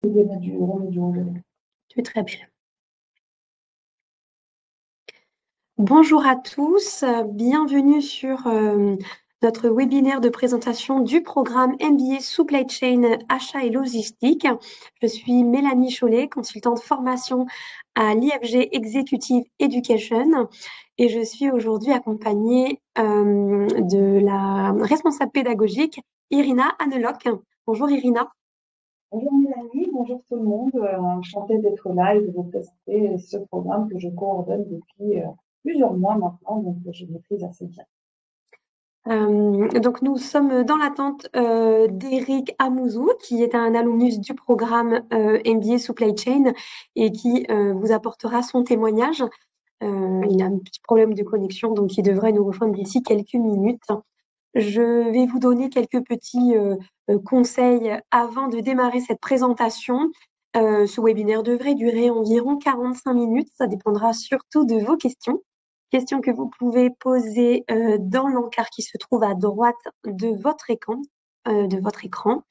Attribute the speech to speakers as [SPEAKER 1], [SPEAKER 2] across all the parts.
[SPEAKER 1] Tu es très belle. Bonjour à tous, bienvenue sur notre webinaire de présentation du programme MBA Supply Chain Achat et Logistique. Je suis Mélanie Chollet, consultante formation à l'IFG Executive Education et je suis aujourd'hui accompagnée de la responsable pédagogique Irina Hanelock. Bonjour Irina.
[SPEAKER 2] Bonjour Mélanie, bonjour tout le monde. Enchantée d'être là et de vous présenter ce programme que je coordonne depuis plusieurs mois maintenant, donc je maîtrise assez bien.
[SPEAKER 1] Donc nous sommes dans l'attente d'Éric Amouzou, qui est un alumnus du programme MBA Supply Chain et qui vous apportera son témoignage. Il a un petit problème de connexion, donc il devrait nous rejoindre d'ici quelques minutes. Je vais vous donner quelques petits conseils avant de démarrer cette présentation. Ce webinaire devrait durer environ 45 minutes. Ça dépendra surtout de vos questions. Questions que vous pouvez poser dans l'encart qui se trouve à droite de votre écran.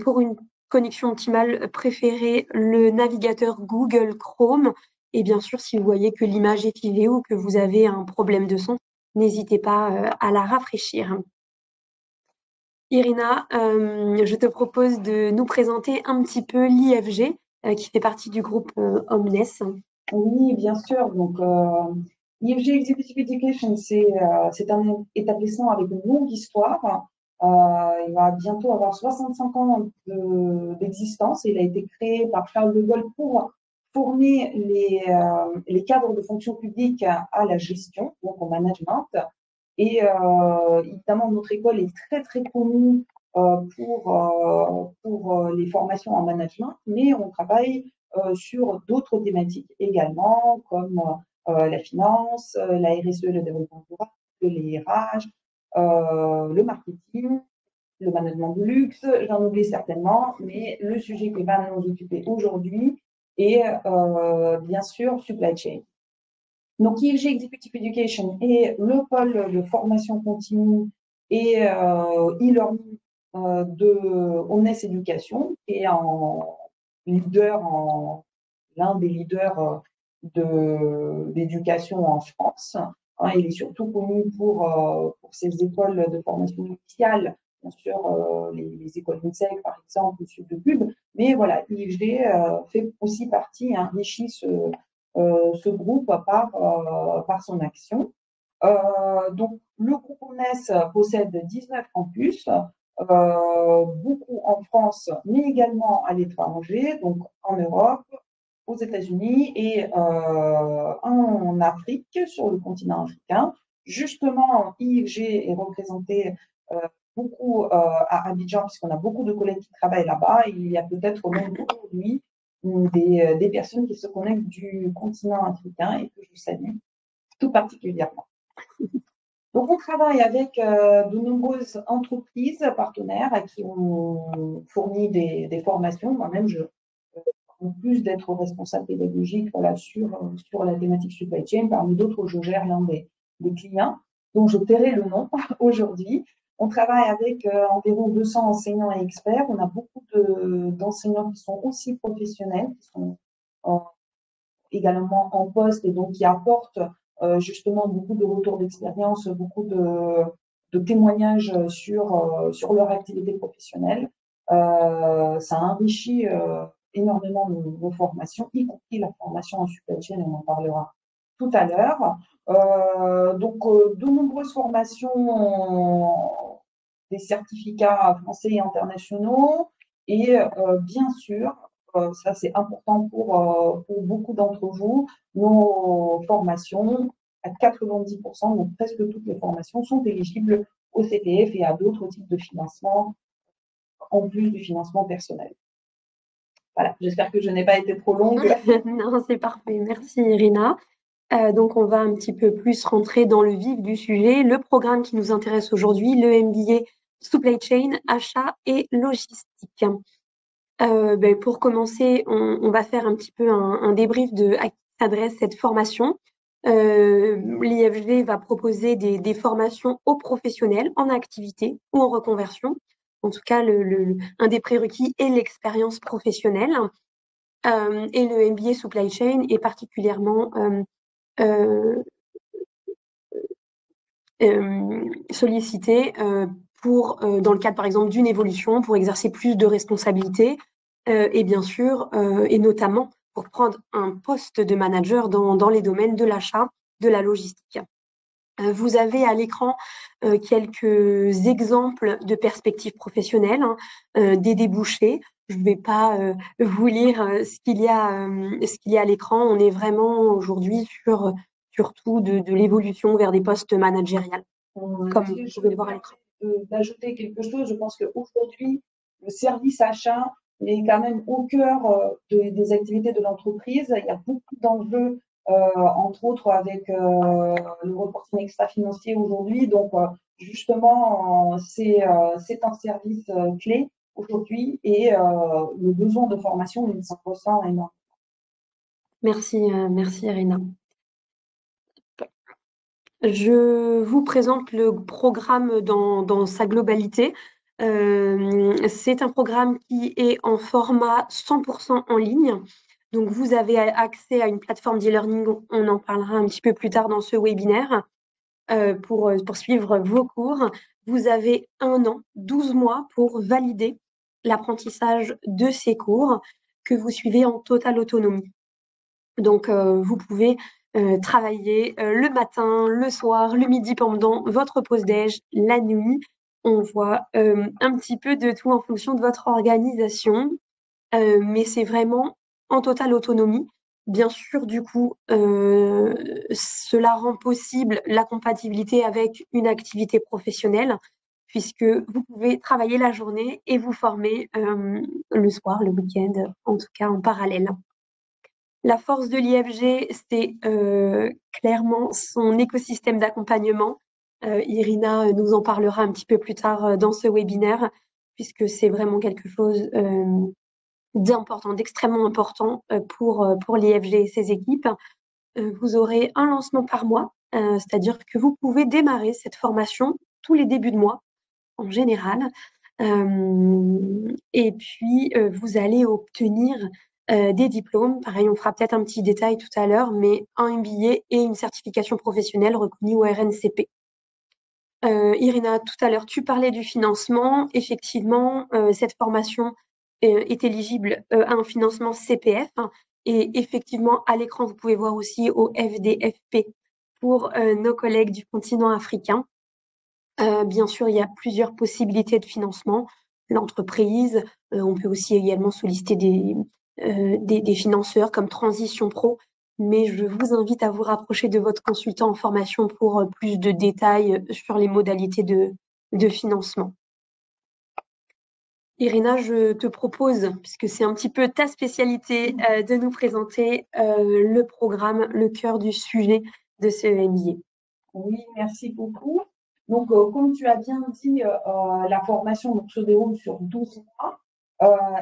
[SPEAKER 1] Pour une connexion optimale, préférez le navigateur Google Chrome. Et bien sûr, si vous voyez que l'image est filée ou que vous avez un problème de son, n'hésitez pas à la rafraîchir. Irina, je te propose de nous présenter un petit peu l'IFG, qui fait partie du groupe Omnes.
[SPEAKER 2] Oui, bien sûr. Donc, IFG Executive Education, c'est un établissement avec une longue histoire. Il va bientôt avoir 65 ans d'existence. Il a été créé par Charles de Gaulle pour former les cadres de fonction publique à la gestion, donc au management. Et évidemment, notre école est très, très connue pour les formations en management, mais on travaille sur d'autres thématiques également, comme la finance, la RSE, le développement durable, les RH, le marketing, le management de luxe, j'en oublie certainement, mais le sujet qui va nous occuper aujourd'hui est bien sûr supply chain. Donc, IFG Executive Education est le pôle de formation continue et e-learning de Honest Education, qui est l'un des leaders d'éducation en France. Hein, il est surtout connu pour ses écoles de formation initiale, bien sûr, les écoles INSEC, par exemple, ou Sud de Pub. Mais voilà, IFG fait aussi partie, enrichit ce groupe par son action. Donc, le groupe ONES possède 19 campus, beaucoup en France, mais également à l'étranger, donc en Europe, aux États-Unis et en Afrique, sur le continent africain. Justement, IFG est représenté beaucoup à Abidjan, puisqu'on a beaucoup de collègues qui travaillent là-bas. Il y a peut-être même aujourd'hui des personnes qui se connectent du continent africain et que je salue tout particulièrement. Donc, on travaille avec de nombreuses entreprises partenaires à qui on fournit des formations. Moi-même, en plus d'être responsable pédagogique sur la thématique supply chain, parmi d'autres, je gère l'un des clients dont je tairai le nom aujourd'hui. On travaille avec environ 200 enseignants et experts. On a beaucoup d'enseignants qui sont aussi professionnels, qui sont également en poste et donc qui apportent justement beaucoup de retours d'expérience, beaucoup de témoignages sur leur activité professionnelle. Ça enrichit énormément nos formations, y compris la formation en supply chain, on en parlera tout à l'heure. Donc, de nombreuses formations, des certificats français et internationaux, et bien sûr, ça c'est important pour beaucoup d'entre vous, nos formations, à 90%, donc presque toutes les formations, sont éligibles au CPF et à d'autres types de financement, en plus du financement personnel. Voilà, j'espère que je n'ai pas été trop longue.
[SPEAKER 1] Non, c'est parfait. Merci Irina. Donc, on va un petit peu plus rentrer dans le vif du sujet. Le programme qui nous intéresse aujourd'hui, le MBA Supply Chain, Achat et Logistique. Pour commencer, on va faire un petit peu un débrief de à qui s'adresse cette formation. L'IFG va proposer des formations aux professionnels en activité ou en reconversion. en tout cas, un des prérequis est l'expérience professionnelle. Et le MBA Supply Chain est particulièrement sollicité pour, dans le cadre par exemple d'une évolution, pour exercer plus de responsabilités et bien sûr, et notamment pour prendre un poste de manager dans les domaines de l'achat, de la logistique. Vous avez à l'écran quelques exemples de perspectives professionnelles, des débouchés. Je ne vais pas vous lire ce qu'il y a à l'écran. On est vraiment aujourd'hui sur surtout de l'évolution vers des postes managériels, comme vous
[SPEAKER 2] Je
[SPEAKER 1] pouvez
[SPEAKER 2] me
[SPEAKER 1] le voir à l'écran.
[SPEAKER 2] permets d'ajouter quelque chose. Je pense qu'aujourd'hui, le service achat est quand même au cœur des activités de l'entreprise. Il y a beaucoup d'enjeux, entre autres avec le reporting extra-financier aujourd'hui. Donc, justement, c'est un service clé aujourd'hui et le besoin de formation, il s'en ressent énormément.
[SPEAKER 1] Merci, merci Irina. Je vous présente le programme dans sa globalité. C'est un programme qui est en format 100% en ligne. Donc, vous avez accès à une plateforme d'e-learning. On en parlera un petit peu plus tard dans ce webinaire pour suivre vos cours. Vous avez 1 an, 12 mois pour valider l'apprentissage de ces cours que vous suivez en totale autonomie. Donc, vous pouvez travailler le matin, le soir, le midi pendant votre pause déj, la nuit. On voit un petit peu de tout en fonction de votre organisation, mais c'est vraiment en totale autonomie. Bien sûr, du coup, cela rend possible la compatibilité avec une activité professionnelle, puisque vous pouvez travailler la journée et vous former le soir, le week-end, en tout cas en parallèle. La force de l'IFG, c'est clairement son écosystème d'accompagnement. Irina nous en parlera un petit peu plus tard dans ce webinaire, puisque c'est vraiment quelque chose d'important, d'extrêmement important pour l'IFG et ses équipes. Vous aurez un lancement par mois, c'est-à-dire que vous pouvez démarrer cette formation tous les débuts de mois en général. Et puis, vous allez obtenir des diplômes. Pareil, on fera peut-être un petit détail tout à l'heure, mais un MBA et une certification professionnelle reconnue au RNCP. Irina, tout à l'heure, tu parlais du financement. Effectivement, cette formation est éligible à un financement CPF. Et effectivement, à l'écran, vous pouvez voir aussi au FDFP pour nos collègues du continent africain. Bien sûr, il y a plusieurs possibilités de financement. L'entreprise, on peut aussi également solliciter des financeurs comme Transition Pro, mais je vous invite à vous rapprocher de votre consultant en formation pour plus de détails sur les modalités de financement. Irina, je te propose, puisque c'est un petit peu ta spécialité, de nous présenter le programme, le cœur du sujet de ce MBA.
[SPEAKER 2] Oui, merci beaucoup. Donc, comme tu as bien dit, la formation donc, se déroule sur 12 mois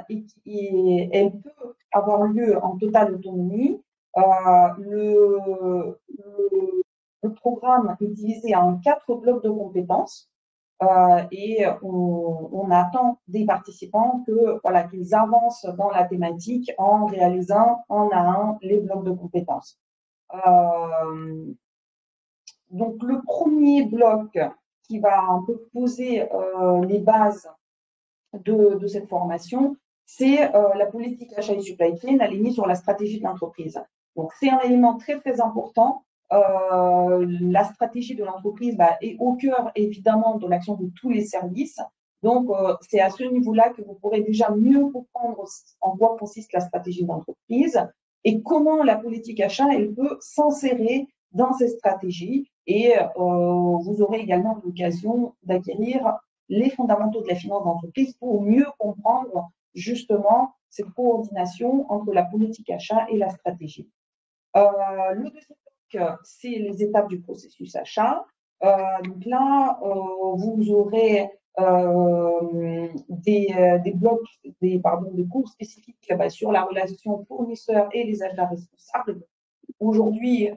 [SPEAKER 2] et elle peut avoir lieu en totale autonomie. Le programme est divisé en 4 blocs de compétences et on attend des participants voilà, qu'ils avancent dans la thématique en réalisant un à un les blocs de compétences. Donc, le premier bloc qui va un peu poser les bases de cette formation, c'est la politique achat et supply chain alignée sur la stratégie de l'entreprise. Donc, c'est un élément très, très important. La stratégie de l'entreprise est au cœur, évidemment, de l'action de tous les services. Donc, c'est à ce niveau-là que vous pourrez déjà mieux comprendre en quoi consiste la stratégie d'entreprise et comment la politique achat, elle peut s'insérer dans ces stratégies. Et vous aurez également l'occasion d'acquérir les fondamentaux de la finance d'entreprise pour mieux comprendre justement cette coordination entre la politique achat et la stratégie. Le deuxième bloc, c'est les étapes du processus achat. Donc là, vous aurez des blocs, des cours spécifiques sur la relation fournisseur et les achats responsables. Aujourd'hui,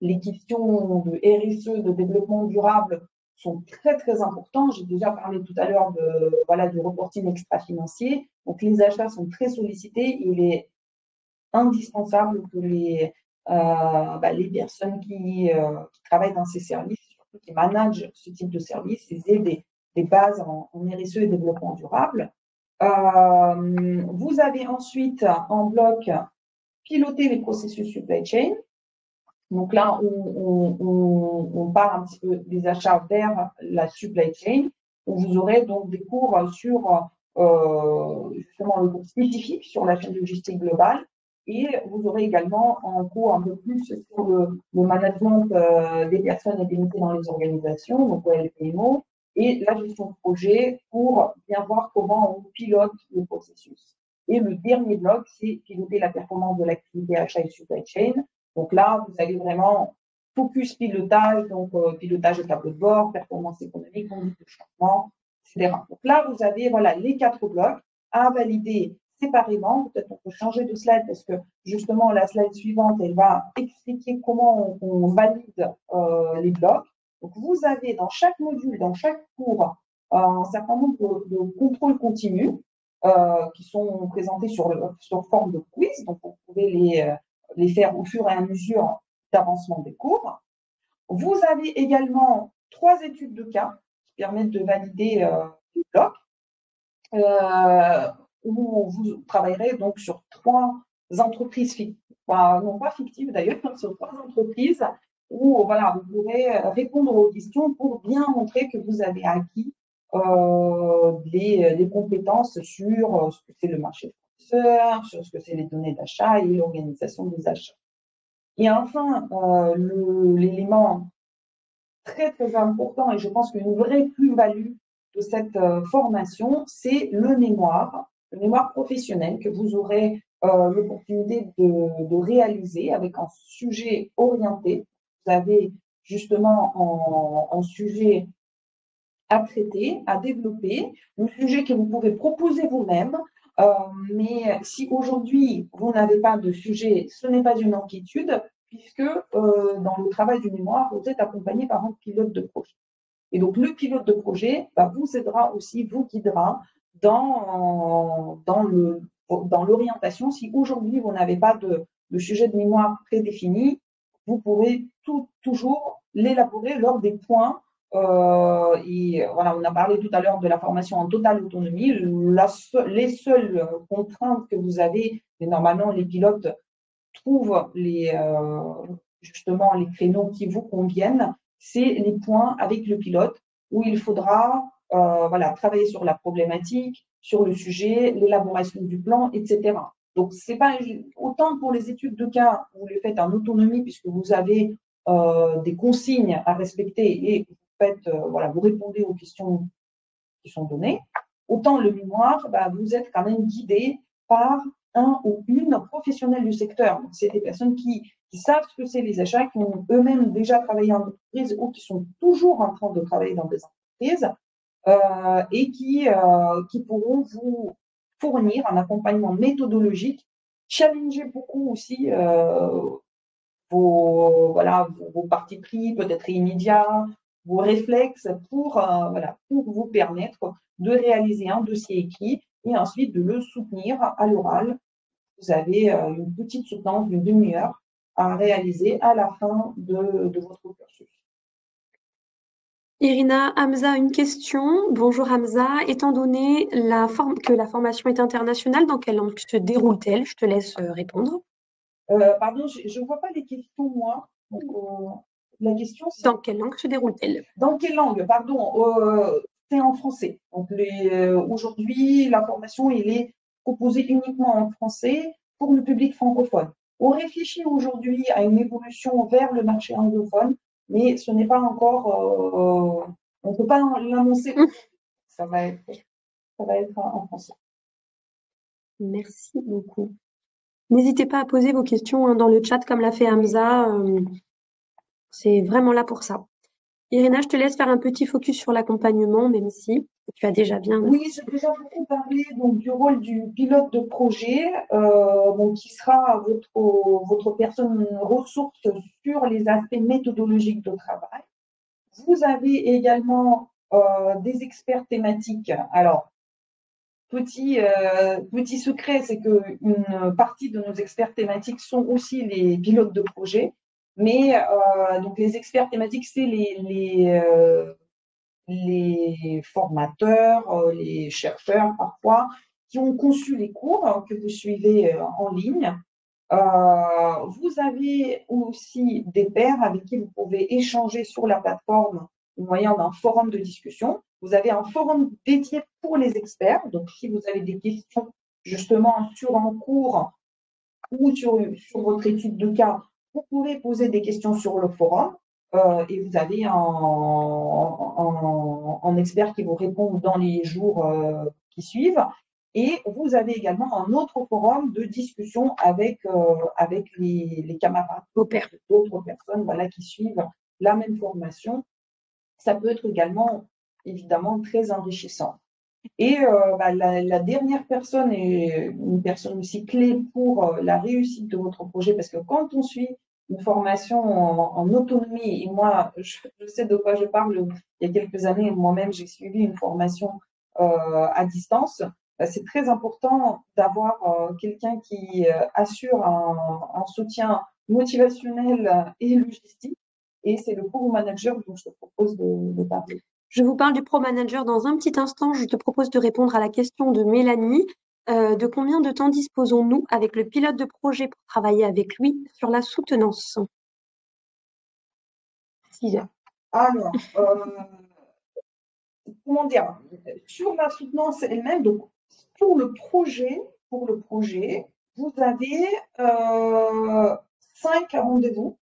[SPEAKER 2] les questions de RSE, de développement durable, sont très, très importants. J'ai déjà parlé tout à l'heure voilà, du reporting extra-financier. Donc, les achats sont très sollicités. Il est indispensable que les personnes qui travaillent dans ces services, surtout qui managent ce type de service, ils aient des bases en RSE et développement durable. Vous avez ensuite en bloc piloter les processus supply chain. Donc là, on part un petit peu des achats vers la supply chain, où vous aurez donc des cours sur justement le cours spécifique sur la chaîne logistique globale, et vous aurez également un cours un peu plus sur le management des personnes et des unités dans les organisations, donc OLPMO, et la gestion de projet pour bien voir comment on pilote le processus. Et le dernier bloc, c'est piloter la performance de l'activité achat et supply chain. Donc là, vous allez vraiment focus pilotage, donc pilotage de tableau de bord, performance économique, conduite de changement, etc. Donc là, vous avez voilà, les 4 blocs à valider séparément. Peut-être qu'on peut changer de slide parce que justement, la slide suivante, elle va expliquer comment on valide les blocs. Donc vous avez dans chaque module, dans chaque cours, un certain nombre de contrôles continus qui sont présentés sur forme de quiz. Donc vous pouvez les faire au fur et à mesure d'avancement des cours. Vous avez également 3 études de cas qui permettent de valider les blocs, où vous travaillerez donc sur 3 entreprises fictives, non pas fictives d'ailleurs, sur 3 entreprises où voilà, vous pourrez répondre aux questions pour bien montrer que vous avez acquis des compétences sur ce que c'est le marché fournisseur, sur ce que c'est les données d'achat et l'organisation des achats. Et enfin, l'élément très, très important, et je pense qu'une vraie plus-value de cette formation, c'est le mémoire professionnel que vous aurez l'opportunité de réaliser avec un sujet orienté. Vous avez justement en sujet à traiter, à développer, un sujet que vous pouvez proposer vous-même. Mais si aujourd'hui, vous n'avez pas de sujet, ce n'est pas une inquiétude, puisque dans le travail du mémoire, vous êtes accompagné par un pilote de projet. Et donc, le pilote de projet vous aidera aussi, vous guidera dans l'orientation. Si aujourd'hui, vous n'avez pas de sujet de mémoire prédéfini, vous pourrez toujours l'élaborer lors des points. Et voilà, on a parlé tout à l'heure de la formation en totale autonomie. Les seules contraintes que vous avez, et normalement les pilotes trouvent justement les créneaux qui vous conviennent, c'est les points avec le pilote où il faudra travailler sur la problématique, sur le sujet, l'élaboration du plan, etc. Donc, c'est pas autant pour les études de cas, vous les faites en autonomie puisque vous avez des consignes à respecter et vous répondez aux questions qui sont données. Autant le mémoire, vous êtes quand même guidé par un ou une professionnelle du secteur. C'est des personnes qui savent ce que c'est les achats, qui ont eux-mêmes déjà travaillé en entreprise ou qui sont toujours en train de travailler dans des entreprises et qui pourront vous fournir un accompagnement méthodologique, challenger beaucoup aussi vos partis pris, peut-être immédiats, vos réflexes pour vous permettre de réaliser un dossier écrit et ensuite de le soutenir à l'oral. Vous avez une petite soutenance d'une demi-heure à réaliser à la fin de votre cursus.
[SPEAKER 1] Irina, Hamza a une question. Bonjour Hamza, étant donné que la formation est internationale, dans quelle langue se déroule-t-elle? Je te laisse répondre.
[SPEAKER 2] Pardon, je ne vois pas les questions, moi. Donc, la question, c'est…
[SPEAKER 1] Dans quelle langue se déroule-t-elle?
[SPEAKER 2] Dans quelle langue? Pardon, c'est en français. Donc, aujourd'hui, la formation, elle est proposée uniquement en français pour le public francophone. On réfléchit aujourd'hui à une évolution vers le marché anglophone, mais ce n'est pas encore… on ne peut pas l'annoncer. Ça va être en français.
[SPEAKER 1] Merci beaucoup. N'hésitez pas à poser vos questions dans le chat comme l'a fait Hamza. C'est vraiment là pour ça. Irina, je te laisse faire un petit focus sur l'accompagnement, même si tu as déjà bien…
[SPEAKER 2] Oui, j'ai déjà beaucoup parlé donc, du rôle du pilote de projet, qui sera votre personne ressource sur les aspects méthodologiques de travail. Vous avez également des experts thématiques. Alors, petit secret, c'est qu'une partie de nos experts thématiques sont aussi les pilotes de projet. Mais donc les experts thématiques, c'est les formateurs, les chercheurs parfois, qui ont conçu les cours que vous suivez en ligne. Vous avez aussi des pairs avec qui vous pouvez échanger sur la plateforme au moyen d'un forum de discussion. Vous avez un forum dédié pour les experts. Donc, si vous avez des questions justement sur un cours ou sur votre étude de cas, vous pouvez poser des questions sur le forum. Et vous avez un expert qui vous répond dans les jours qui suivent. Et vous avez également un autre forum de discussion avec les camarades, d'autres personnes voilà, qui suivent la même formation. Ça peut être également, évidemment, très enrichissant. Et la dernière personne est une personne aussi clé pour la réussite de votre projet, parce que quand on suit une formation en autonomie, et moi, je sais de quoi je parle, il y a quelques années, moi-même, j'ai suivi une formation à distance. C'est très important d'avoir quelqu'un qui assure un soutien motivationnel et logistique, et c'est le Pro Manager dont je te propose de parler.
[SPEAKER 1] Je vous parle du Pro Manager dans un petit instant. Je te propose de répondre à la question de Mélanie. De combien de temps disposons-nous avec le pilote de projet pour travailler avec lui sur la soutenance? 6 heures.
[SPEAKER 2] Alors, comment dire, sur la soutenance elle-même, donc pour le projet, vous avez 5 rendez-vous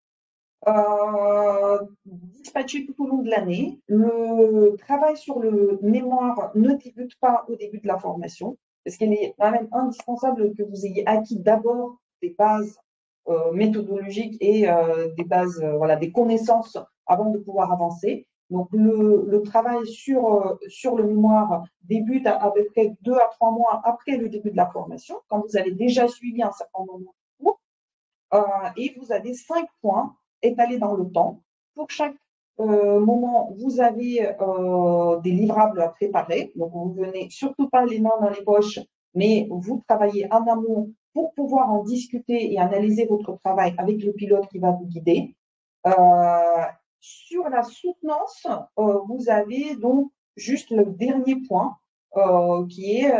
[SPEAKER 2] dispatchés tout au long de l'année. Le travail sur le mémoire ne débute pas au début de la formation, parce qu'il est quand même indispensable que vous ayez acquis d'abord des bases méthodologiques et des bases, voilà, des connaissances avant de pouvoir avancer. Donc, le travail sur le mémoire débute à peu près 2 à 3 mois après le début de la formation, quand vous avez déjà suivi un certain nombre de cours. Et vous avez 5 points étalés dans le temps. Pour chaque moment, vous avez des livrables à préparer. Donc, vous ne venez surtout pas les mains dans les poches, mais vous travaillez en amont pour pouvoir en discuter et analyser votre travail avec le pilote qui va vous guider. Sur la soutenance, vous avez donc juste le dernier point qui est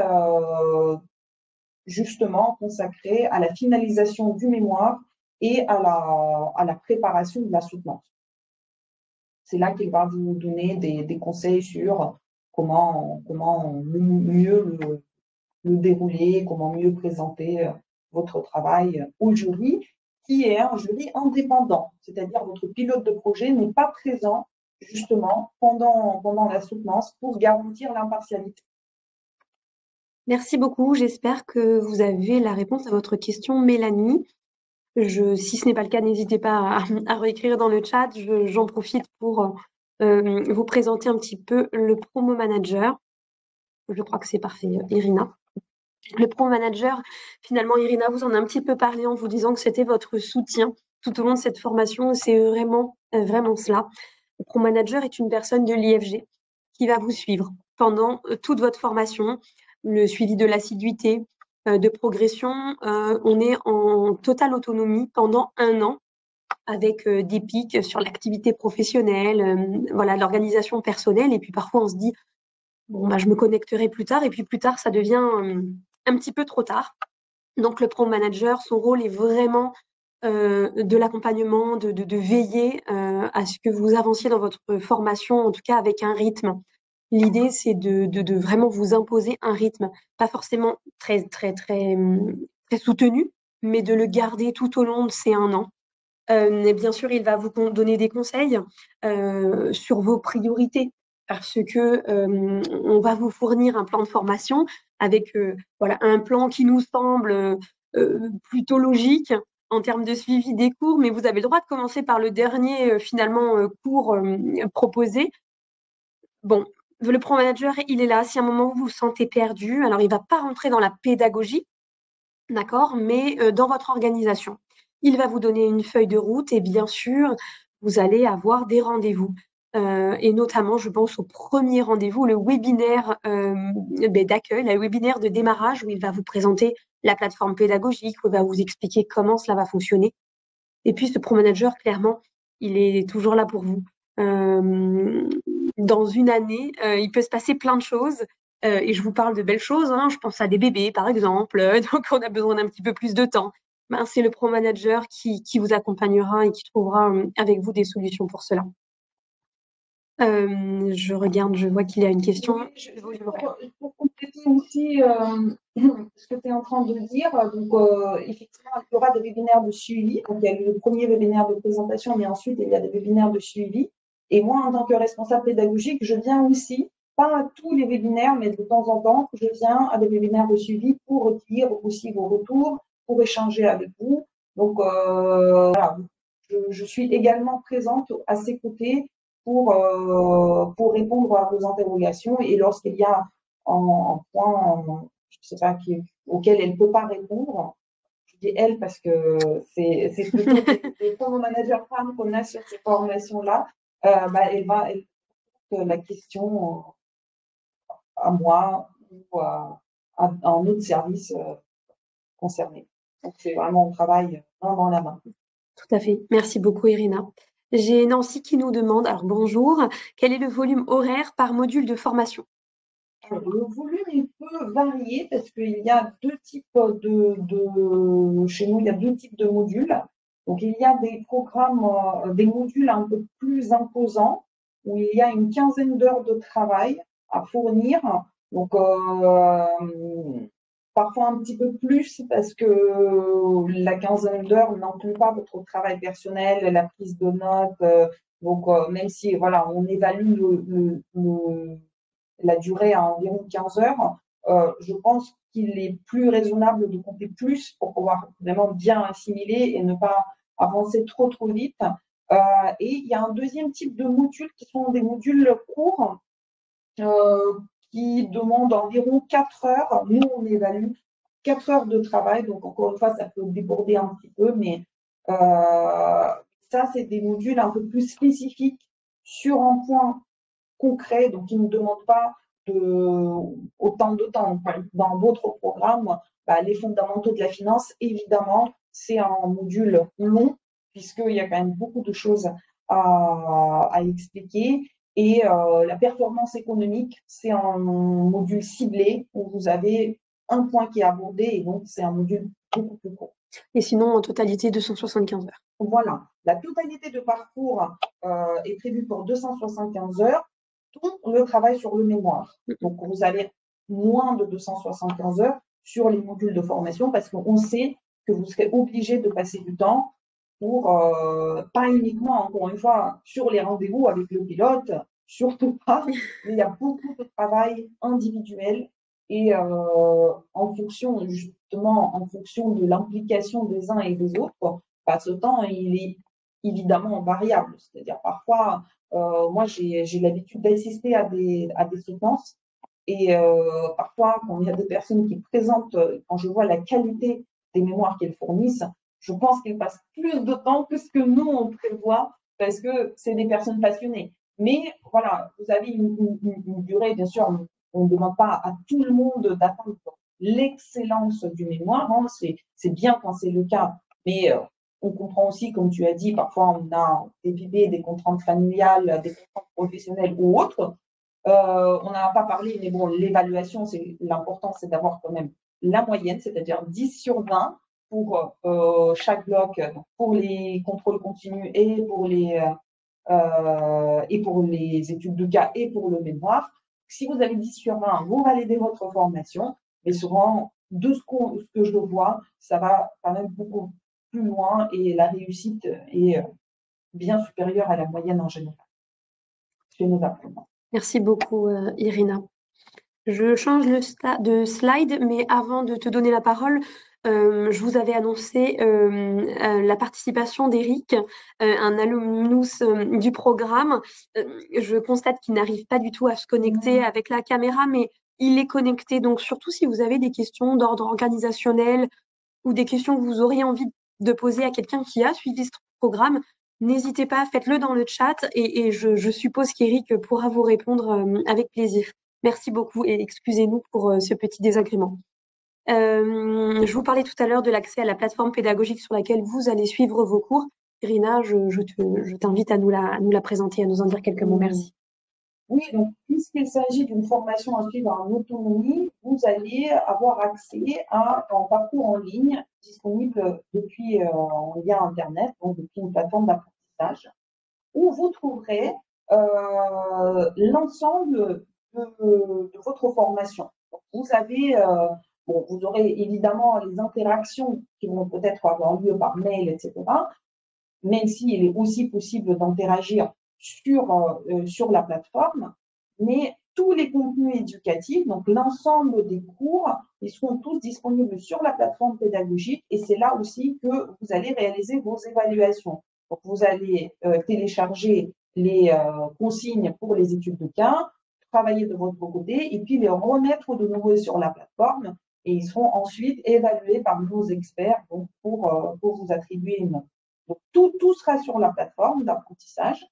[SPEAKER 2] justement consacré à la finalisation du mémoire et à la préparation de la soutenance. C'est là qu'il va vous donner des conseils sur comment mieux le dérouler, comment mieux présenter votre travail au jury, qui est un jury indépendant, c'est-à-dire votre pilote de projet n'est pas présent justement pendant la soutenance pour garantir l'impartialité.
[SPEAKER 1] Merci beaucoup. J'espère que vous avez la réponse à votre question, Mélanie. Si ce n'est pas le cas, n'hésitez pas à réécrire dans le chat. J'en profite pour vous présenter un petit peu le Promo Manager. Je crois que c'est parfait, Irina. Le Pro Manager, finalement, Irina vous en a un petit peu parlé en vous disant que c'était votre soutien tout au long de cette formation. C'est vraiment, vraiment cela. Le Pro Manager est une personne de l'IFG qui va vous suivre pendant toute votre formation, le suivi de l'assiduité, de progression. On est en totale autonomie pendant 1 an avec des pics sur l'activité professionnelle, voilà, l'organisation personnelle. Et puis parfois, on se dit, bon, bah, je me connecterai plus tard. Et puis plus tard, ça devient un petit peu trop tard. Donc, le Pro Manager, son rôle est vraiment de l'accompagnement, de veiller à ce que vous avanciez dans votre formation, en tout cas avec un rythme. L'idée, c'est de vraiment vous imposer un rythme, pas forcément très, très, très, très soutenu, mais de le garder tout au long de ces 1 an. Et bien sûr, il va vous donner des conseils sur vos priorités parce que on va vous fournir un plan de formation avec voilà, un plan qui nous semble plutôt logique en termes de suivi des cours, mais vous avez le droit de commencer par le dernier finalement cours proposé. Bon, le Pro Manager, il est là. Si à un moment vous vous sentez perdu, alors il ne va pas rentrer dans la pédagogie, d'accord, mais dans votre organisation. Il va vous donner une feuille de route et bien sûr, vous allez avoir des rendez-vous. et notamment, je pense au premier rendez-vous, le webinaire d'accueil, le webinaire de démarrage où il va vous présenter la plateforme pédagogique, où il va vous expliquer comment cela va fonctionner. Et puis, ce Pro Manager, clairement, il est toujours là pour vous. Dans une année, il peut se passer plein de choses. Et je vous parle de belles choses, hein. Je pense à des bébés, par exemple. Donc, on a besoin d'un petit peu plus de temps. Ben, c'est le Pro Manager qui vous accompagnera et qui trouvera avec vous des solutions pour cela. Je regarde, je vois qu'il y a une question.
[SPEAKER 2] Oui, pour compléter aussi ce que tu es en train de dire, donc effectivement, il y aura des webinaires de suivi. Donc, il y a le premier webinaire de présentation, mais ensuite, il y a des webinaires de suivi. Et moi, en tant que responsable pédagogique, je viens aussi, pas à tous les webinaires, mais de temps en temps, je viens à des webinaires de suivi pour recueillir aussi vos retours, pour échanger avec vous. Donc, voilà, je suis également présente à ses côtés pour répondre à vos interrogations et lorsqu'il y a un point, je ne sais pas, auquel elle ne peut pas répondre, je dis elle parce que c'est plutôt des formes managers femmes qu'on a sur ces formations-là, elle pose la question à moi ou à un autre service concerné. Donc c'est vraiment un travail main dans la main.
[SPEAKER 1] Tout à fait. Merci beaucoup, Irina. J'ai Nancy qui nous demande, alors bonjour, quel est le volume horaire par module de formation?
[SPEAKER 2] Alors, le volume, il peut varier parce qu'il y a deux types chez nous, il y a deux types de modules. Donc, il y a des programmes, des modules un peu plus imposants où il y a une quinzaine d'heures de travail à fournir. Donc, parfois un petit peu plus parce que la quinzaine d'heures n'inclut pas votre travail personnel, la prise de notes. Donc, même si, voilà, on évalue la durée à environ 15 heures, je pense qu'il est plus raisonnable de compter plus pour pouvoir vraiment bien assimiler et ne pas avancer trop vite. Et il y a un deuxième type de modules qui sont des modules courts qui demandent environ 4 heures. Nous, on évalue 4 heures de travail. Donc, encore une fois, ça peut déborder un petit peu, mais ça, c'est des modules un peu plus spécifiques sur un point concret, donc ils ne demandent pas autant de temps. Dans votre programme, les fondamentaux de la finance, évidemment, c'est un module long, puisqu'il y a quand même beaucoup de choses à expliquer. Et la performance économique, c'est un module ciblé où vous avez un point qui est abordé, et donc c'est un module beaucoup plus court.
[SPEAKER 1] Et sinon, en totalité, 275 heures.
[SPEAKER 2] Voilà, la totalité de parcours est prévue pour 275 heures, tout le travail sur le mémoire. Donc, vous avez moins de 275 heures sur les modules de formation parce qu'on sait que vous serez obligé de passer du temps pour, pas uniquement, encore une fois, sur les rendez-vous avec le pilote, surtout pas, mais il y a beaucoup de travail individuel et en fonction, justement, en fonction de l'implication des uns et des autres, ce temps, il est évidemment variable. C'est-à-dire, parfois, moi, j'ai l'habitude d'assister à des séquences et parfois, quand il y a des personnes qui présentent, quand je vois la qualité des mémoires qu'elles fournissent, je pense qu'elles passent plus de temps que ce que nous, on prévoit parce que c'est des personnes passionnées. Mais voilà, vous avez une durée, bien sûr, on ne demande pas à tout le monde d'atteindre l'excellence du mémoire, hein, c'est bien quand c'est le cas, mais on comprend aussi, comme tu as dit, parfois on a des bébés, des contraintes familiales, des contraintes professionnelles ou autres. On n'a pas parlé, mais bon, l'évaluation, l'important, c'est d'avoir quand même la moyenne, c'est-à-dire 10 sur 20 pour chaque bloc, pour les contrôles continus et pour les études de cas et pour le mémoire. Si vous avez 10 sur 20, vous validez votre formation, mais souvent, de ce que je vois, ça va quand même beaucoup plus loin et la réussite est bien supérieure à la moyenne en général chez nos apprenants.
[SPEAKER 1] Merci beaucoup, Irina. Je change de slide, mais avant de te donner la parole, je vous avais annoncé la participation d'Eric, un alumnus du programme. Je constate qu'il n'arrive pas du tout à se connecter avec la caméra, mais il est connecté. Donc, surtout si vous avez des questions d'ordre organisationnel ou des questions que vous auriez envie de poser à quelqu'un qui a suivi ce programme, n'hésitez pas, faites-le dans le chat et je suppose qu'Eric pourra vous répondre avec plaisir. Merci beaucoup et excusez-nous pour ce petit désagrément. Je vous parlais tout à l'heure de l'accès à la plateforme pédagogique sur laquelle vous allez suivre vos cours. Irina, je t'invite à nous la présenter, à nous en dire quelques mots. Merci.
[SPEAKER 2] Oui, donc puisqu'il s'agit d'une formation à suivre en autonomie, vous allez avoir accès à un parcours en ligne disponible depuis en lien Internet, donc depuis une plateforme d'apprentissage, où vous trouverez l'ensemble de votre formation. Donc, vous avez, bon, vous aurez évidemment les interactions qui vont peut-être avoir lieu par mail, etc., même s'il est aussi possible d'interagir sur la plateforme, mais tous les contenus éducatifs, donc l'ensemble des cours, ils seront tous disponibles sur la plateforme pédagogique et c'est là aussi que vous allez réaliser vos évaluations. Donc, vous allez télécharger les consignes pour les études de cas, travailler de votre côté et puis les remettre de nouveau sur la plateforme et ils seront ensuite évalués par nos experts donc pour vous attribuer une note. Donc, tout sera sur la plateforme d'apprentissage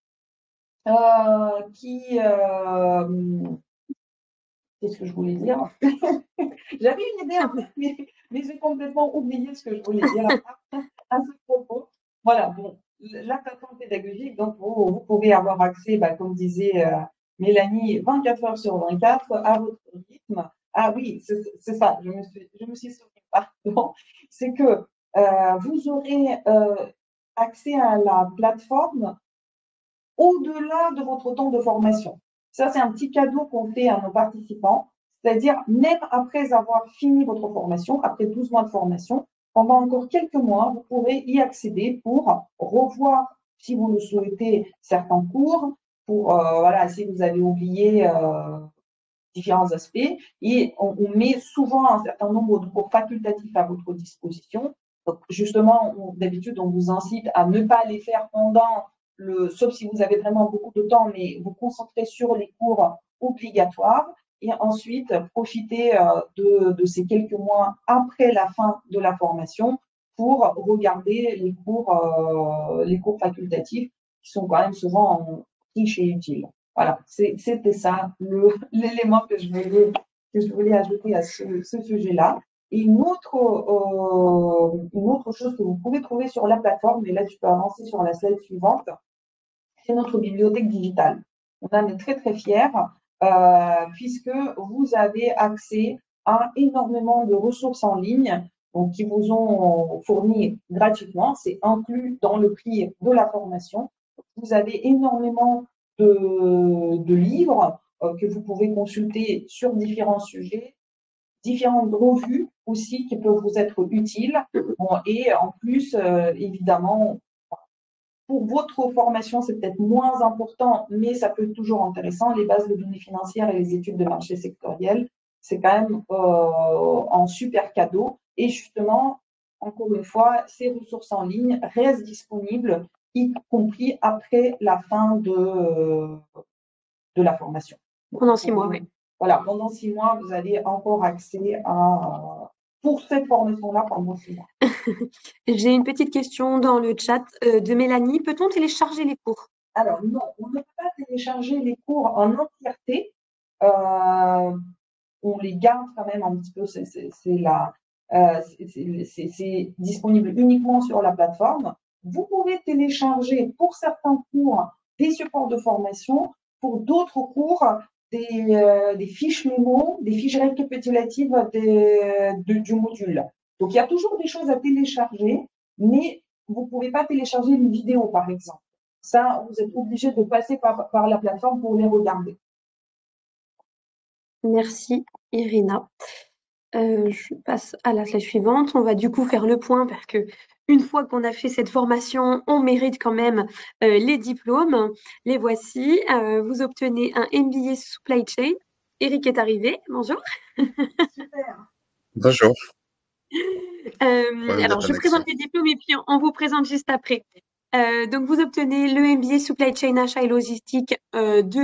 [SPEAKER 2] qu'est-ce que je voulais dire? J'avais une idée en tête, mais j'ai complètement oublié ce que je voulais dire à ce propos. Voilà, bon, la plateforme pédagogique, donc vous pouvez avoir accès, comme disait Mélanie, 24 heures sur 24 à votre rythme. Ah oui, c'est ça, je me suis souvenu, pardon. C'est que vous aurez accès à la plateforme au-delà de votre temps de formation. Ça, c'est un petit cadeau qu'on fait à nos participants, c'est-à-dire même après avoir fini votre formation, après 12 mois de formation, pendant encore quelques mois, vous pourrez y accéder pour revoir, si vous le souhaitez, certains cours, pour, voilà, si vous avez oublié différents aspects, et on met souvent un certain nombre de cours facultatifs à votre disposition. Donc, justement, d'habitude, on vous incite à ne pas les faire pendant sauf si vous avez vraiment beaucoup de temps, mais vous concentrer sur les cours obligatoires et ensuite profiter de ces quelques mois après la fin de la formation pour regarder les cours facultatifs qui sont quand même souvent riches et utiles. Voilà, c'était ça l'élément que je voulais ajouter à ce sujet-là. Et une autre chose que vous pouvez trouver sur la plateforme, et là tu peux avancer sur la slide suivante, c'est notre bibliothèque digitale. On en est très très fiers puisque vous avez accès à énormément de ressources en ligne donc, qui vous ont fourni gratuitement. C'est inclus dans le prix de la formation. Vous avez énormément de livres que vous pouvez consulter sur différents sujets, différentes revues aussi qui peuvent vous être utiles. Bon, et en plus, évidemment, pour votre formation, c'est peut-être moins important, mais ça peut être toujours intéressant. Les bases de données financières et les études de marché sectoriel, c'est quand même un super cadeau. Et justement, encore une fois, ces ressources en ligne restent disponibles, y compris après la fin de la formation.
[SPEAKER 1] Pendant 6 mois, oui.
[SPEAKER 2] Voilà, pendant 6 mois, vous avez encore accès pour cette formation-là pendant 6 mois.
[SPEAKER 1] J'ai une petite question dans le chat de Mélanie. Peut-on télécharger les cours?
[SPEAKER 2] Alors non, on ne peut pas télécharger les cours en entièreté. On les garde quand même un petit peu. C'est disponible uniquement sur la plateforme. Vous pouvez télécharger pour certains cours des supports de formation, pour d'autres cours des fiches mémo, des fiches récapitulatives du module. Donc il y a toujours des choses à télécharger, mais vous ne pouvez pas télécharger une vidéo par exemple. Ça, vous êtes obligé de passer par la plateforme pour les regarder.
[SPEAKER 1] Merci, Irina. Je passe à la slide suivante. On va du coup faire le point parce que une fois qu'on a fait cette formation, on mérite quand même les diplômes. Les voici. Vous obtenez un MBA Supply Chain. Eric est arrivé. Bonjour.
[SPEAKER 2] Super.
[SPEAKER 3] Bonjour.
[SPEAKER 1] Alors, je présente les diplômes et puis on vous présente juste après. Donc, vous obtenez le MBA Supply Chain Achat et Logistique de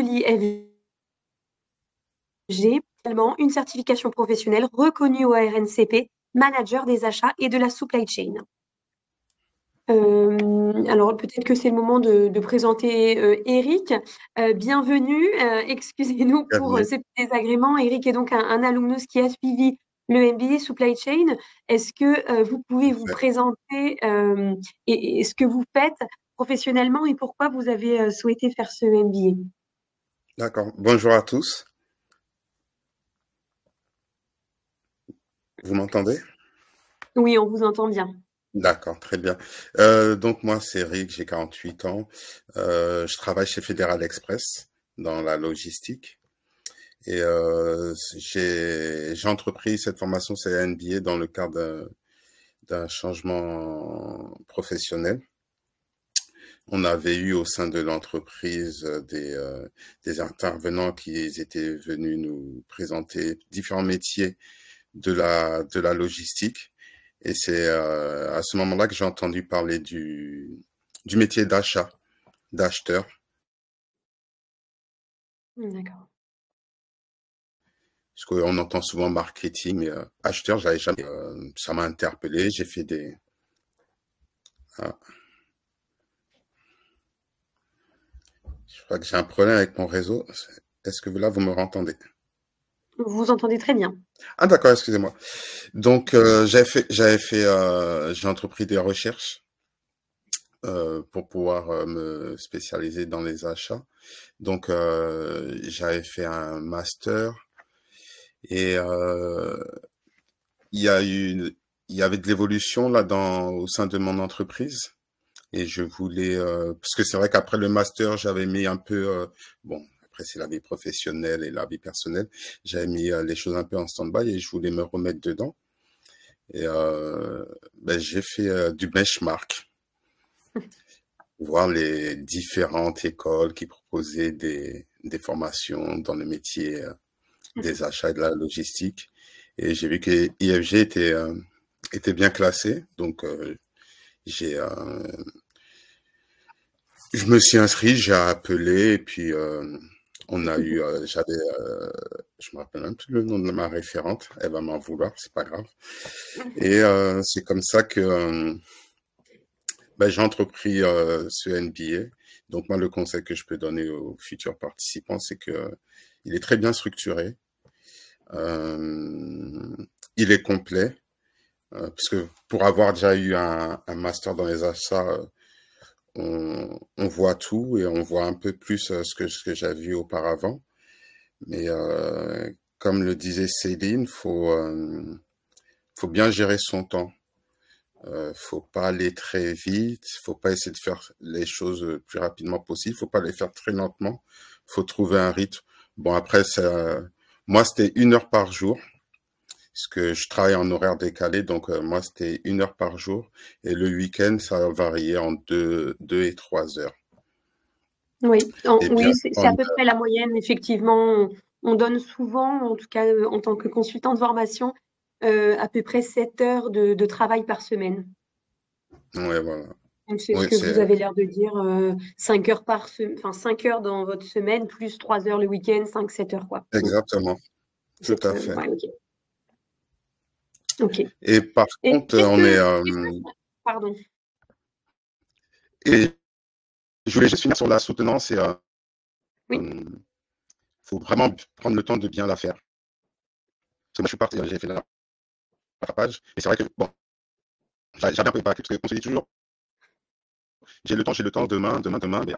[SPEAKER 1] l'IFG, également une certification professionnelle reconnue au RNCP, manager des achats et de la supply chain. Alors peut-être que c'est le moment de présenter Eric. Bienvenue. Excusez-nous pour
[SPEAKER 3] Bienvenue.
[SPEAKER 1] ces petits désagréments. Eric est donc un alumnus qui a suivi le MBA Supply Chain. Est-ce que vous pouvez vous
[SPEAKER 3] Parfait.
[SPEAKER 1] présenter et ce que vous faites professionnellement et pourquoi vous avez souhaité faire ce MBA?
[SPEAKER 3] D'accord. Bonjour à tous. Vous m'entendez?
[SPEAKER 1] Oui, on vous entend bien.
[SPEAKER 3] D'accord, très bien. Donc moi, c'est Eric, j'ai 48 ans. Je travaille chez Fédéral Express dans la logistique. Et j'ai entrepris cette formation CNBA dans le cadre d'un changement professionnel. On avait eu au sein de l'entreprise des intervenants qui étaient venus nous présenter différents métiers de la logistique. Et c'est à ce moment-là que j'ai entendu parler du métier d'achat, d'acheteur.
[SPEAKER 1] D'accord.
[SPEAKER 3] Parce qu'on entend souvent marketing, mais acheteur, j'avais jamais. Ça m'a interpellé. J'ai fait des. Ah, je crois que j'ai un problème avec mon réseau. Est-ce que là, vous me entendez?
[SPEAKER 1] Vous vous entendez très bien.
[SPEAKER 3] Ah d'accord, excusez-moi. Donc j'ai entrepris des recherches pour pouvoir me spécialiser dans les achats. Donc j'avais fait un master et il y a eu il y avait de l'évolution là au sein de mon entreprise et je voulais parce que c'est vrai qu'après le master j'avais mis un peu bon après c'est la vie professionnelle et la vie personnelle, j'avais mis les choses un peu en stand-by et je voulais me remettre dedans. Et ben, j'ai fait du benchmark, voir les différentes écoles qui proposaient des formations dans le métier des achats et de la logistique. Et j'ai vu que IFG était bien classé. Donc, j'ai, je me suis inscrit, j'ai appelé et puis on a eu, je me rappelle même plus le nom de ma référente. Elle va m'en vouloir, c'est pas grave. Et c'est comme ça que ben, j'ai entrepris ce MBA. Donc moi, le conseil que je peux donner aux futurs participants, c'est que il est très bien structuré. Euh, il est complet. Parce que pour avoir déjà eu un master dans les achats, on voit tout et on voit un peu plus ce que j'avais vu auparavant. Mais comme le disait Céline, faut bien gérer son temps. Faut pas aller très vite, faut pas essayer de faire les choses le plus rapidement possible, faut pas les faire très lentement, faut trouver un rythme. Bon après moi c'était 1 heure par jour, parce que je travaille en horaire décalé, donc moi c'était 1 heure par jour, et le week-end ça variait en 2 et 3 heures.
[SPEAKER 1] Oui,
[SPEAKER 3] Et bien
[SPEAKER 1] oui, c'est à peu près la moyenne, effectivement. On donne souvent, en tout cas en tant que consultant de formation, à peu près 7 heures de travail par semaine.
[SPEAKER 3] ouais voilà,
[SPEAKER 1] Donc c'est ce
[SPEAKER 3] oui
[SPEAKER 1] que vous avez l'air de dire, 5 heures enfin 5 heures dans votre semaine, plus 3 heures le week-end, 5, 7 heures, quoi.
[SPEAKER 3] exactement, tout à fait.
[SPEAKER 1] Ouais, ok. Ok.
[SPEAKER 3] Et par
[SPEAKER 1] Et
[SPEAKER 3] contre
[SPEAKER 1] pardon.
[SPEAKER 3] et je voulais juste finir sur la soutenance et
[SPEAKER 1] Oui.
[SPEAKER 3] euh, faut vraiment prendre le temps de bien la faire. Parce que moi, je suis parti, j'ai fait la rattrapage. Et c'est vrai que, bon, j'avais un peu épargné, parce qu'on se dit toujours, j'ai le temps, demain, mais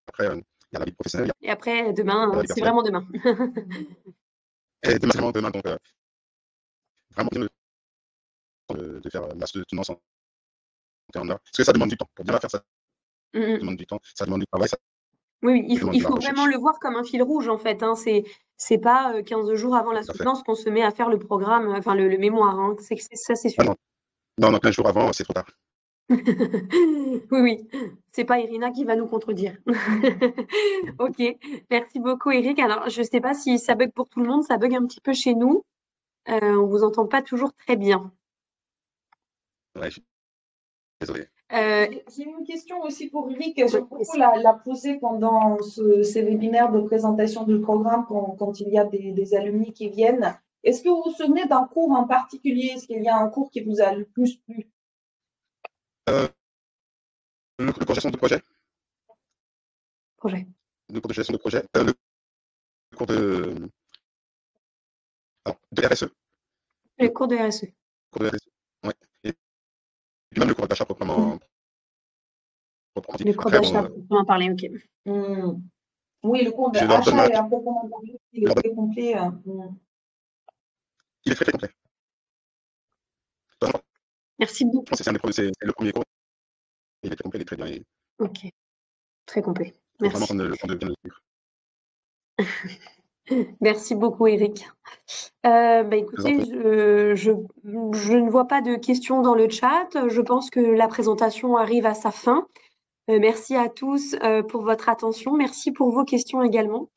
[SPEAKER 3] après, il y a la vie professionnelle,
[SPEAKER 1] Et après,
[SPEAKER 3] il y a
[SPEAKER 1] demain,
[SPEAKER 3] la vie
[SPEAKER 1] c'est
[SPEAKER 3] personnelle.
[SPEAKER 1] vraiment demain.
[SPEAKER 3] Et demain, c'est vraiment demain, donc vraiment bien le temps de faire la soutenance en temps là. Parce que ça demande du temps. Pour bien la faire, ça
[SPEAKER 1] Mm, mm.
[SPEAKER 3] demande du temps, ça demande du travail, ça
[SPEAKER 1] Oui, oui,
[SPEAKER 3] demande
[SPEAKER 1] il
[SPEAKER 3] de la
[SPEAKER 1] faut vraiment
[SPEAKER 3] recherche.
[SPEAKER 1] le voir comme un fil rouge, en fait, hein. C'est pas 15 jours avant la
[SPEAKER 3] Tout à fait.
[SPEAKER 1] soutenance qu'on se met à faire le programme, enfin le mémoire, hein. Ça, c'est
[SPEAKER 3] Ah
[SPEAKER 1] sûr.
[SPEAKER 3] non, non, non, 15 jours avant, c'est trop tard.
[SPEAKER 1] Oui, oui, c'est pas Irina qui va nous contredire. Ok, merci beaucoup, Eric. Alors, je sais pas si ça bug pour tout le monde, ça bug un petit peu chez nous. On vous entend pas toujours très bien.
[SPEAKER 3] Ouais, je suis désolé.
[SPEAKER 1] Euh,
[SPEAKER 2] J'ai une question aussi pour Eric.
[SPEAKER 1] oui,
[SPEAKER 2] J'aime beaucoup la poser pendant ces webinaires de présentation du programme quand il y a des alumni qui viennent. Est-ce que vous vous souvenez d'un cours en particulier? Est-ce qu'il y a un cours qui vous a le plus plu?
[SPEAKER 3] le cours de gestion de projet,
[SPEAKER 1] projet.
[SPEAKER 3] le cours de gestion de projet, le cours de RSE,
[SPEAKER 1] Les
[SPEAKER 3] le
[SPEAKER 1] cours de RSE.
[SPEAKER 3] cours de RSE, ouais. Et puis même le cours d'achat proprement dit.
[SPEAKER 1] Les cours
[SPEAKER 3] Après, bon,
[SPEAKER 1] d'achat, on va en parler, ok.
[SPEAKER 2] Oui, le cours
[SPEAKER 3] je leur donne
[SPEAKER 2] d'achat est un peu comment il est très complet.
[SPEAKER 3] Il est très, très complet.
[SPEAKER 1] Merci beaucoup.
[SPEAKER 3] C'est le premier cours. Il est très complet, il est très bien. Il
[SPEAKER 1] Ok, très complet.
[SPEAKER 3] faut vraiment
[SPEAKER 1] Merci.
[SPEAKER 3] prendre le temps de bien le suivre.
[SPEAKER 1] Merci beaucoup, Eric. Écoutez, je ne vois pas de questions dans le chat. Je pense que la présentation arrive à sa fin. Merci à tous pour votre attention. Merci pour vos questions également.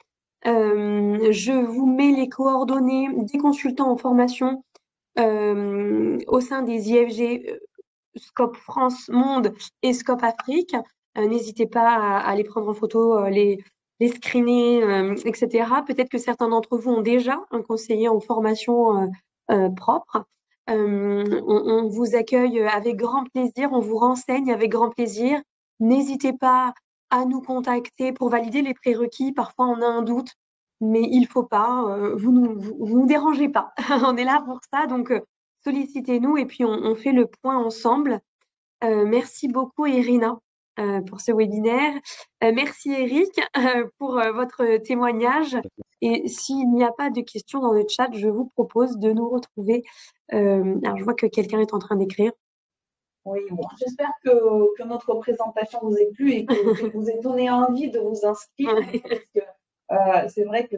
[SPEAKER 1] Je vous mets les coordonnées des consultants en formation au sein des IFG Scope France Monde et Scope Afrique. N'hésitez pas à les prendre en photo, les screener, etc. Peut-être que certains d'entre vous ont déjà un conseiller en formation propre. On vous accueille avec grand plaisir, on vous renseigne avec grand plaisir. N'hésitez pas à nous contacter pour valider les prérequis. Parfois, on a un doute, mais il faut pas. Vous nous dérangez pas. On est là pour ça, donc sollicitez-nous et puis on fait le point ensemble. Merci beaucoup, Irina, pour ce webinaire. Merci, Eric, pour votre témoignage. Et s'il n'y a pas de questions dans le chat, je vous propose de nous retrouver. Alors, je vois que quelqu'un est en train d'écrire.
[SPEAKER 2] Oui, bon, j'espère que notre présentation vous ait plu et que vous ait donné envie de vous inscrire. Parce que c'est vrai que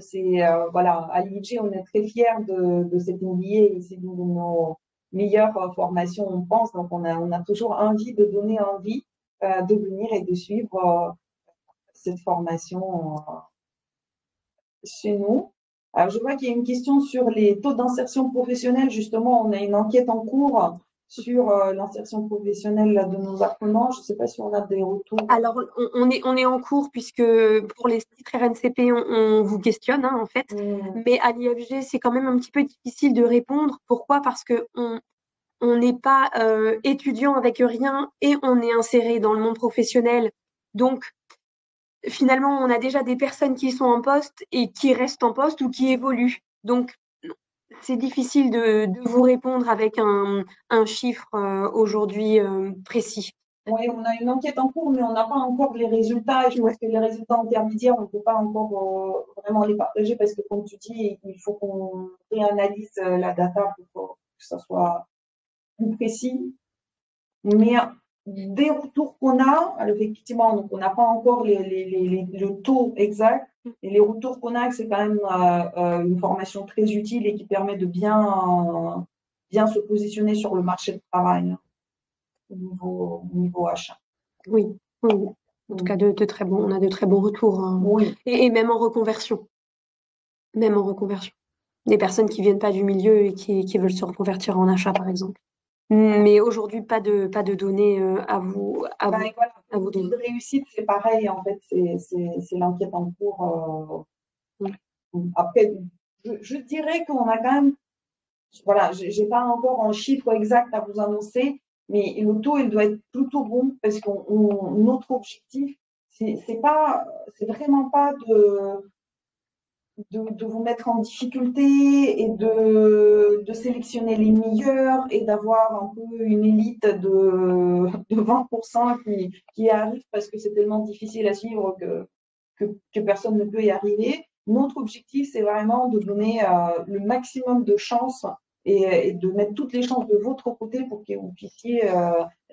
[SPEAKER 2] voilà, à l'IG, on est très fiers de cet MBA et c'est une de nos meilleures formations, on pense. Donc, on a toujours envie de donner envie de venir et de suivre cette formation chez nous. Alors, je vois qu'il y a une question sur les taux d'insertion professionnelle. Justement, on a une enquête en cours sur l'insertion professionnelle de nos apprenants. Je ne sais pas si on a des retours.
[SPEAKER 1] Alors, on est en cours puisque pour les titres RNCP, on vous questionne en fait. Mais à l'IFG, c'est quand même un petit peu difficile de répondre. Pourquoi? Parce que on n'est pas étudiant avec rien et on est inséré dans le monde professionnel. Donc, finalement, on a déjà des personnes qui sont en poste et qui restent en poste ou qui évoluent. Donc, c'est difficile de vous répondre avec un chiffre aujourd'hui précis.
[SPEAKER 2] Oui, on a une enquête en cours, mais on n'a pas encore les résultats. Et je pense que les résultats intermédiaires, on ne peut pas encore vraiment les partager parce que, comme tu dis, il faut qu'on réanalyse la data pour que ça soit plus précis. Mais des retours qu'on a, alors effectivement, donc on n'a pas encore le taux exact, et les retours qu'on a, c'est quand même une formation très utile et qui permet de bien se positionner sur le marché de travail au niveau achat.
[SPEAKER 1] Oui, oui. En tout cas, on a de très bons retours.
[SPEAKER 2] Oui.
[SPEAKER 1] Et même en reconversion. Même en reconversion. Des personnes qui viennent pas du milieu et qui veulent se reconvertir en achat, par exemple. Mais aujourd'hui, pas de données à vous
[SPEAKER 2] Voilà, le taux de réussite, c'est pareil, en fait, c'est l'enquête en cours. Après, je dirais qu'on a quand même, voilà, j'ai pas encore un chiffre exact à vous annoncer, mais le taux, il doit être plutôt bon parce que notre objectif, c'est vraiment pas de vous mettre en difficulté et de sélectionner les meilleurs et d'avoir un peu une élite de 20% qui arrive parce que c'est tellement difficile à suivre que personne ne peut y arriver. Notre objectif, c'est vraiment de donner le maximum de chances et de mettre toutes les chances de votre côté pour que vous puissiez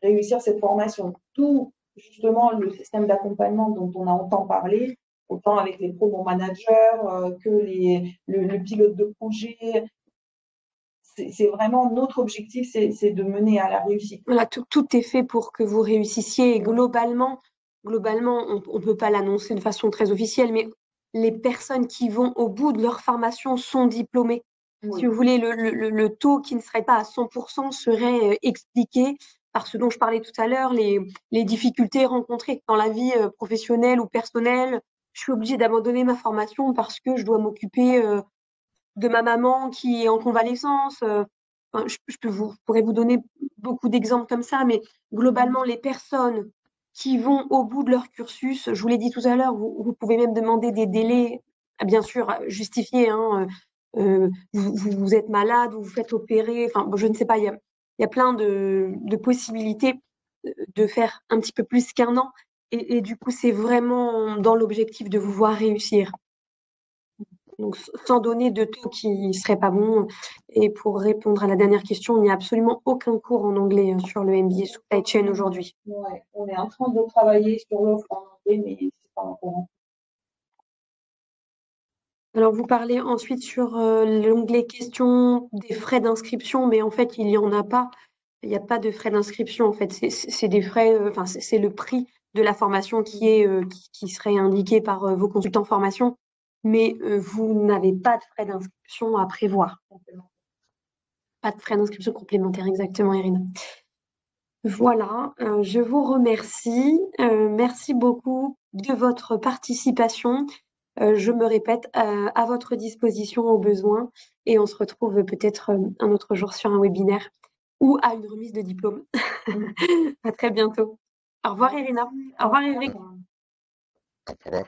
[SPEAKER 2] réussir cette formation. Tout, justement, le système d'accompagnement dont on a entendu parler, autant avec les promo managers que le pilote de projet. C'est vraiment notre objectif, c'est de mener à la réussite.
[SPEAKER 1] Voilà, tout est fait pour que vous réussissiez. Et globalement, on peut pas l'annoncer de façon très officielle, mais les personnes qui vont au bout de leur formation sont diplômées.
[SPEAKER 2] Oui.
[SPEAKER 1] Si vous voulez, le taux qui ne serait pas à 100% serait expliqué par ce dont je parlais tout à l'heure, les difficultés rencontrées dans la vie professionnelle ou personnelle. Je suis obligée d'abandonner ma formation parce que je dois m'occuper de ma maman qui est en convalescence. Je pourrais vous donner beaucoup d'exemples comme ça, mais globalement, les personnes qui vont au bout de leur cursus. Je vous l'ai dit tout à l'heure, vous pouvez même demander des délais, bien sûr, justifiés, hein, vous êtes malade, vous vous faites opérer, enfin, bon, je ne sais pas, il y a plein de possibilités de faire un petit peu plus qu'1 an. Et du coup, c'est vraiment dans l'objectif de vous voir réussir. Donc, sans donner de taux qui serait pas bon. Et pour répondre à la dernière question, il n'y a absolument aucun cours en anglais sur le MBA Supply Chain aujourd'hui.
[SPEAKER 2] Ouais, on est en train de travailler sur l'offre en anglais, mais c'est pas encore.
[SPEAKER 1] Alors, vous parlez ensuite sur l'onglet questions des frais d'inscription, mais en fait, il n'y en a pas. Il n'y a pas de frais d'inscription, en fait. C'est des frais, enfin, c'est le prix de la formation qui serait indiqué par vos consultants formation, mais vous n'avez pas de frais d'inscription à prévoir. Pas de frais d'inscription complémentaires, exactement, Irina. Voilà, je vous remercie. Merci beaucoup de votre participation. Je me répète, à votre disposition au besoin et on se retrouve peut-être un autre jour sur un webinaire ou à une remise de diplôme. À très bientôt. Au revoir Irina. Au revoir Eric.
[SPEAKER 3] Au revoir.